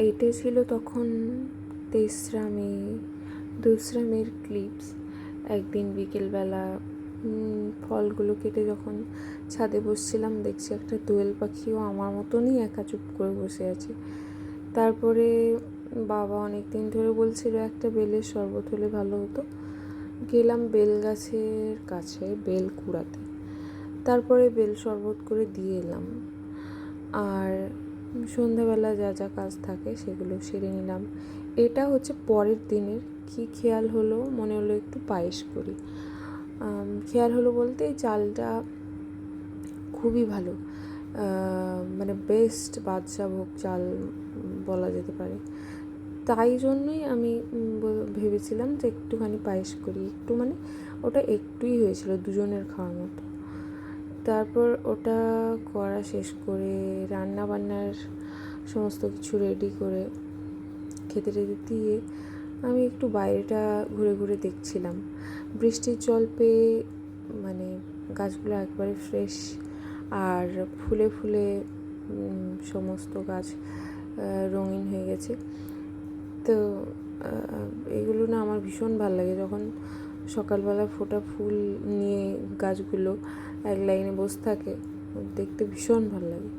এইটা ছিল তখন 3রা মে, 2রা মের ক্লিপস। একদিন বিকেলবেলা ফলগুলো কেটে যখন ছাদে বসছিলাম, দেখছি একটা দোয়েল পাখিও আমার মতনই একা চুপ করে বসে আছে। তারপরে বাবা অনেক দিন ধরে বলছিল একটা বেলের শরবত হলে ভালো হতো। গেলাম বেল গাছের কাছে বেল কুড়াতে, তারপরে বেল শরবত করে দিয়ে এলাম। আর সন্ধ্যাবেলা যা যা কাজ থাকে সেগুলো সেরে নিলাম। এটা হচ্ছে পরের দিনের। কি খেয়াল হলো, মনে হলো একটু পায়েস করি। খেয়াল হলো বলতে এই চালটা খুবই ভালো, মানে বেস্ট বাদশাভোগ চাল বলা যেতে পারে। তাই জন্যই আমি ভেবেছিলাম যে একটুখানি পায়েস করি। একটু মানে ওটা একটুই হয়েছিল, দুজনের খাওয়ার মতো। তারপর ওটা করা শেষ করে রান্না বান্নার সমস্ত কিছু রেডি করে খেতে দিয়ে আমি একটু বাইরেটা ঘুরে ঘুরে দেখছিলাম। বৃষ্টির জল পেয়ে মানে গাছগুলো একবারে ফ্রেশ, আর ফুলে ফুলে সমস্ত গাছ রঙিন হয়ে গেছে। তো এগুলো না আমার ভীষণ ভালো লাগে, যখন সকালবেলা ফোটা ফুল নিয়ে গাছগুলো এক লাইনে বসে থাকে, দেখতে ভীষণ ভালো লাগে।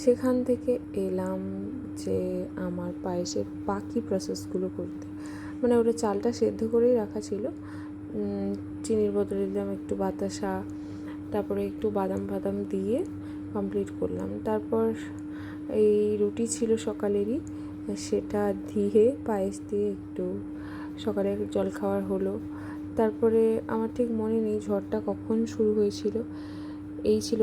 সেখান থেকে এলাম যে আমার পায়েসের বাকি প্রসেসগুলো করতে। মানে ওটা চালটা সেদ্ধ করেই রাখা ছিল, চিনির বদলে দিলাম একটু বাতাসা, তারপরে একটু বাদাম ফাদাম দিয়ে কমপ্লিট করলাম। তারপর এই রুটি ছিল সকালেরই, সেটা দিয়ে পায়েস দিয়ে একটু সকালে জলখাবার হলো। তারপরে আমার ঠিক মনে নেই ঝড়টা কখন শুরু হয়েছিল। এই ছিল